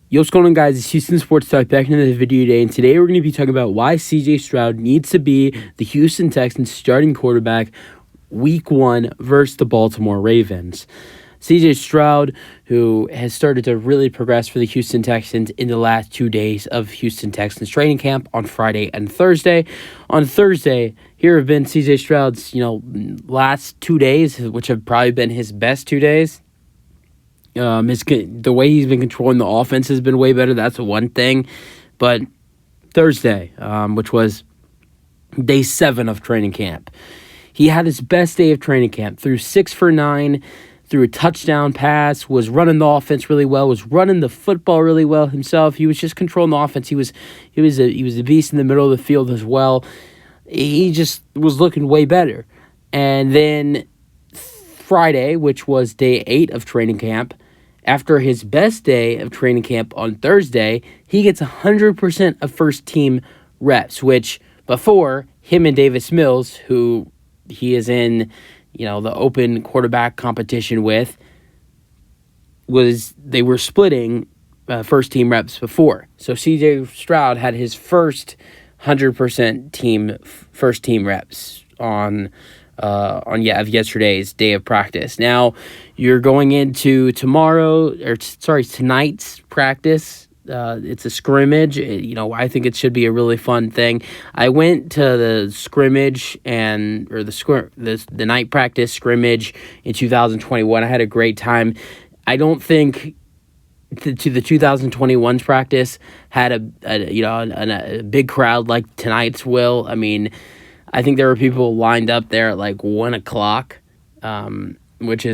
Yo, what's going on, guys? It's Houston Sports Talk back into the video today, and today we're going to be talking about why C.J. Stroud needs to be the Houston Texans starting quarterback Week 1 versus the Baltimore Ravens. C.J. Stroud, who has started to really progress for the Houston Texans in the last 2 days of Houston Texans training camp on Friday and Thursday. On Thursday, here have been C.J. Stroud's, last 2 days, which have probably been his best 2 days. The way he's been controlling the offense has been way better. That's one thing. But Thursday, which was day 7 of training camp, he had his best day of training camp. Threw 6 for 9, threw a touchdown pass, was running the offense really well, was running the football really well himself. He was just controlling the offense. He was a beast in the middle of the field as well. He just was looking way better. And then Friday, which was day 8 of training camp, after his best day of training camp on Thursday, he gets 100% of first-team reps, which before, him and Davis Mills, who he is in, the open quarterback competition with, they were splitting first-team reps before. So C.J. Stroud had his first 100% first-team reps on yesterday's day of practice. Now, you're going into tonight's practice. It's a scrimmage. I think it should be a really fun thing. I went to the scrimmage the night practice scrimmage in 2021. I had a great time. I don't think to the 2021's practice had a big crowd like tonight's will. I mean, I think there were people lined up there at like 1 o'clock, which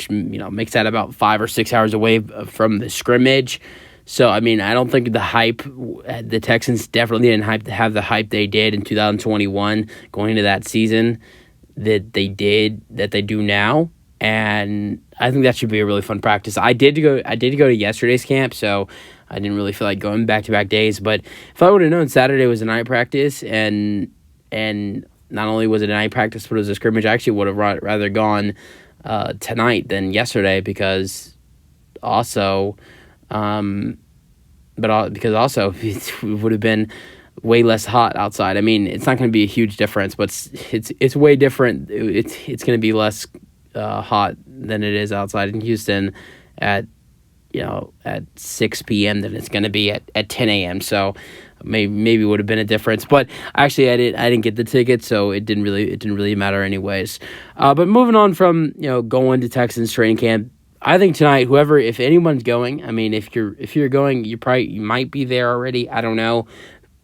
makes that about 5 or 6 hours away from the scrimmage. So, I mean, I don't think the Texans definitely didn't have the hype they did in 2021 going into that season that they do now. And I think that should be a really fun practice. I did go to yesterday's camp, so I didn't really feel like going back-to-back days. But if I would have known Saturday was a night practice and not only was it a night practice, but it was a scrimmage, I actually would have rather gone tonight than yesterday because also it would have been way less hot outside. I mean, it's not going to be a huge difference, but it's way different. It's going to be less hot than it is outside in Houston at 6 p.m. than it's going to be at 10 a.m. So maybe would have been a difference, but actually I didn't get the ticket, so it didn't really matter anyways. But moving on from going to Texans training camp, I think tonight, if anyone's going, I mean, if you're going, you might be there already. I don't know.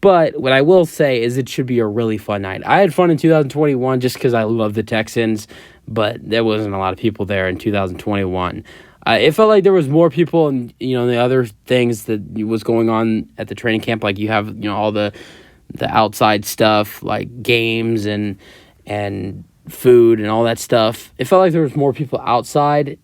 But what I will say is it should be a really fun night. I had fun in 2021 just because I love the Texans, but there wasn't a lot of people there in 2021. It felt like there was more people and, the other things that was going on at the training camp. Like you have, all the outside stuff like games and food and all that stuff. It felt like there was more people outside,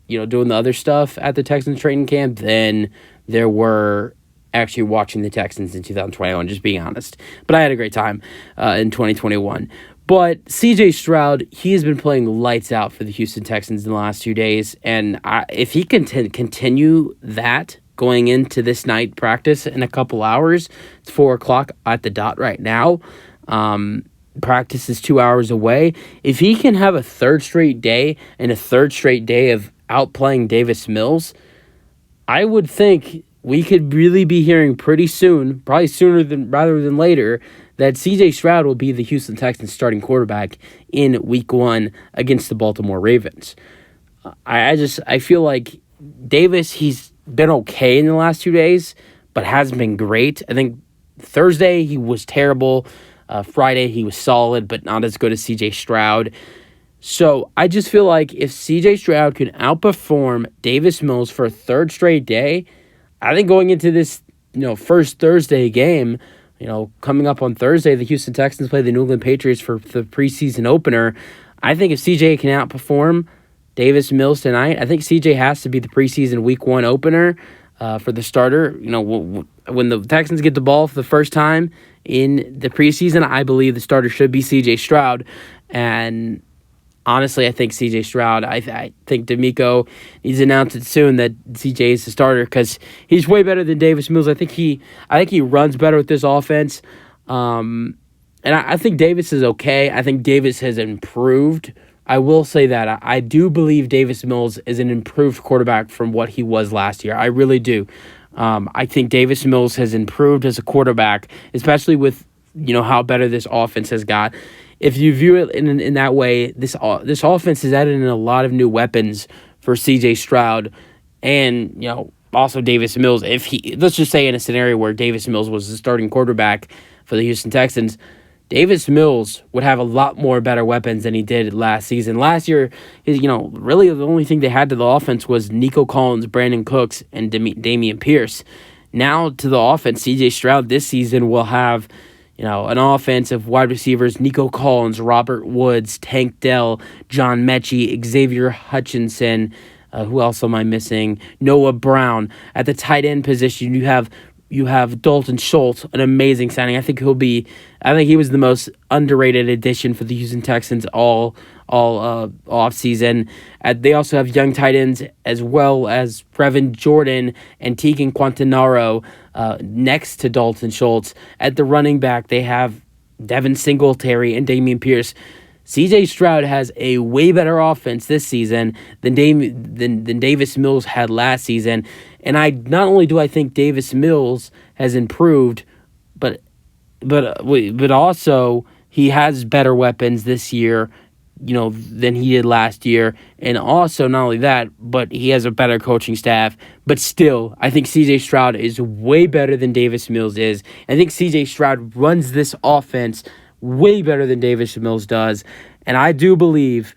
doing the other stuff at the Texans training camp than there were actually watching the Texans in 2021, just being honest. But I had a great time in 2021. But C.J. Stroud, he has been playing lights out for the Houston Texans in the last 2 days. And if he can continue that going into this night practice in a couple hours, it's 4 o'clock at the dot right now. Practice is 2 hours away. If he can have a third straight day and a third straight day of outplaying Davis Mills, I would think we could really be hearing pretty soon, probably rather than later, that C.J. Stroud will be the Houston Texans starting quarterback in Week 1 against the Baltimore Ravens. I feel like Davis, he's been okay in the last 2 days, but hasn't been great. I think Thursday he was terrible. Friday he was solid, but not as good as C.J. Stroud. So I just feel like if C.J. Stroud can outperform Davis Mills for a third straight day, I think going into this, first Thursday game, coming up on Thursday, the Houston Texans play the New England Patriots for the preseason opener. I think if CJ can outperform Davis Mills tonight, I think CJ has to be the preseason Week 1 opener for the starter. When the Texans get the ball for the first time in the preseason, I believe the starter should be CJ Stroud. And honestly, I think C.J. Stroud. I think D'Amico needs to announce it soon that C.J. is the starter because he's way better than Davis Mills. I think he runs better with this offense. And I think Davis is okay. I think Davis has improved. I will say that. I do believe Davis Mills is an improved quarterback from what he was last year. I really do. I think Davis Mills has improved as a quarterback, especially with how better this offense has got. If you view it in that way, this offense has added in a lot of new weapons for C.J. Stroud, and also Davis Mills. Let's just say in a scenario where Davis Mills was the starting quarterback for the Houston Texans, Davis Mills would have a lot more better weapons than he did last season. Last year, really the only thing they had to the offense was Nico Collins, Brandon Cooks, and Damian Pierce. Now to the offense, C.J. Stroud this season will have an offense of wide receivers: Nico Collins, Robert Woods, Tank Dell, John Mechie, Xavier Hutchinson. Who else am I missing? Noah Brown. At the tight end position, you have Dalton Schultz, an amazing signing. I think he was the most underrated addition for the Houston Texans all off season. They also have young tight ends as well as Brevin Jordan and Tegan Quantanaro next to Dalton Schultz. At the running back, they have Devin Singletary and Damian Pierce. C.J. Stroud has a way better offense this season than Davis Mills had last season. And not only do I think Davis Mills has improved, but also he has better weapons this year, than he did last year. And also not only that, but he has a better coaching staff. But still, I think C.J. Stroud is way better than Davis Mills is. I think C.J. Stroud runs this offense way better than Davis Mills does. And I do believe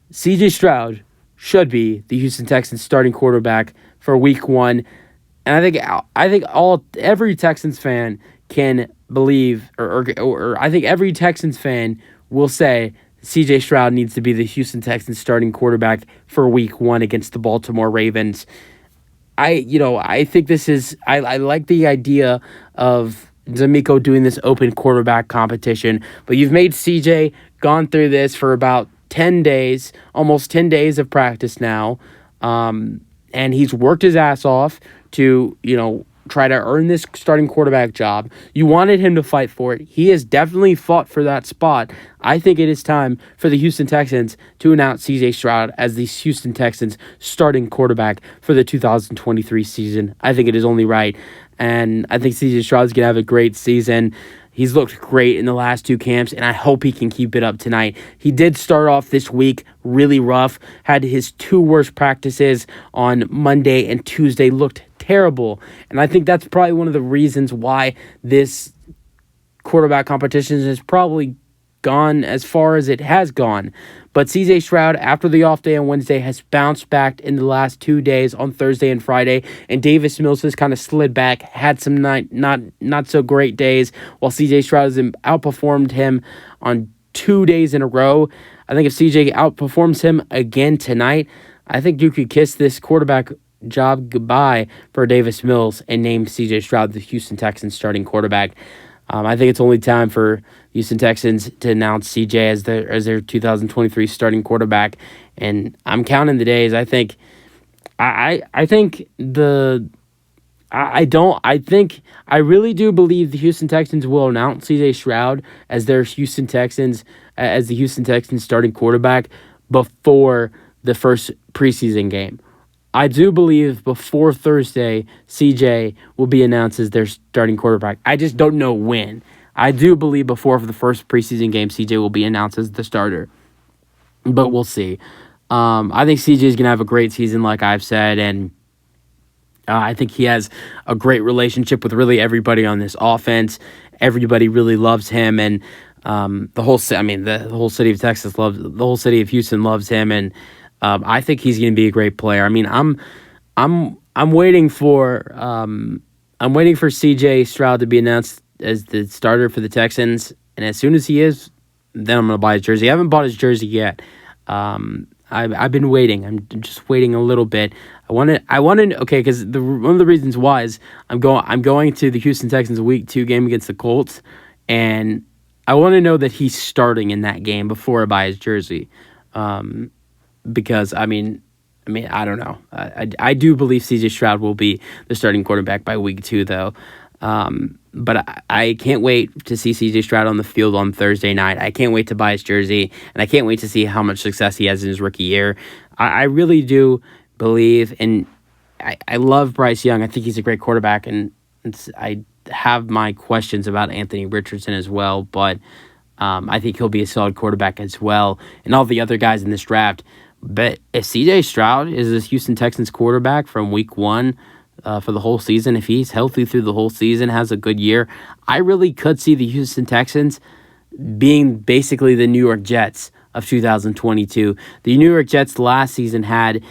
C.J. Stroud should be the Houston Texans starting quarterback for week 1. And I think every Texans fan can believe, or I think every Texans fan will say C.J. Stroud needs to be the Houston Texans starting quarterback for week 1 against the Baltimore Ravens. I think this is, I like the idea of D'Amico doing this open quarterback competition, but you've made CJ gone through this for about 10 days, almost 10 days of practice now, and he's worked his ass off to, try to earn this starting quarterback job. You wanted him to fight for it. He has definitely fought for that spot. I think it is time for the Houston Texans to announce C.J. Stroud as the Houston Texans starting quarterback for the 2023 season. I think it is only right. And I think C.J. Stroud's going to have a great season. He's looked great in the last 2 camps, and I hope he can keep it up tonight. He did start off this week really rough, had his 2 worst practices on Monday and Tuesday, looked terrible. And I think that's probably one of the reasons why this quarterback competition has probably gone as far as it has gone. But C.J. Stroud, after the off day on Wednesday, has bounced back in the last 2 days on Thursday and Friday. And Davis Mills has kind of slid back, had some not so great days, while C.J. Stroud has outperformed him on 2 days in a row. I think if C.J. outperforms him again tonight, I think you could kiss this quarterback job goodbye for Davis Mills and name C.J. Stroud the Houston Texans starting quarterback. I think it's only time for Houston Texans to announce CJ as their 2023 starting quarterback, and I'm counting the days. I think I really do believe the Houston Texans will announce CJ Stroud as the Houston Texans starting quarterback before the first preseason game. I do believe before Thursday, CJ will be announced as their starting quarterback. I just don't know when. I do believe before the first preseason game, CJ will be announced as the starter. But we'll see. I think CJ is going to have a great season, like I've said, and I think he has a great relationship with really everybody on this offense. Everybody really loves him, and the whole city of Texas loves, the whole city of Houston loves him, and I think he's going to be a great player. I mean, I'm waiting for CJ Stroud to be announced as the starter for the Texans, and as soon as he is, then I'm going to buy his jersey. I haven't bought his jersey yet. I've been waiting. I'm just waiting a little bit. I want to okay, because one of the reasons why is I'm going to the Houston Texans Week 2 game against the Colts, and I want to know that he's starting in that game before I buy his jersey. because I don't know. I do believe C.J. Stroud will be the starting quarterback by week 2, though. But I can't wait to see C.J. Stroud on the field on Thursday night. I can't wait to buy his jersey, and I can't wait to see how much success he has in his rookie year. I really do believe, and I love Bryce Young. I think he's a great quarterback, and I have my questions about Anthony Richardson as well, but I think he'll be a solid quarterback as well, and all the other guys in this draft. But if C.J. Stroud is this Houston Texans quarterback from week 1 for the whole season, if he's healthy through the whole season, has a good year, I really could see the Houston Texans being basically the New York Jets of 2022. The New York Jets last season had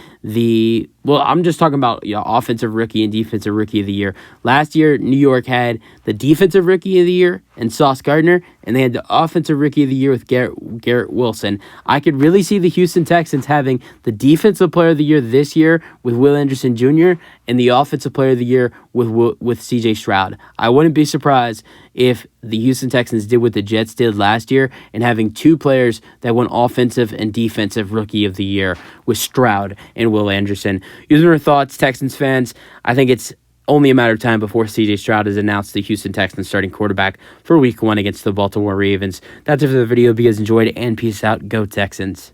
I'm just talking about offensive rookie and defensive rookie of the year. Last year, New York had the defensive rookie of the year and Sauce Gardner, and they had the offensive rookie of the year with Garrett Wilson. I could really see the Houston Texans having the defensive player of the year this year with Will Anderson Jr. and the offensive player of the year with C.J. Stroud. I wouldn't be surprised if the Houston Texans did what the Jets did last year and having 2 players that won offensive and defensive rookie of the year with Stroud and Will Anderson. User your thoughts, Texans fans. I think it's only a matter of time before C.J. Stroud is announced the Houston Texans starting quarterback for week 1 against the Baltimore Ravens. That's it for the video. Hope you guys enjoyed, and peace out. Go Texans.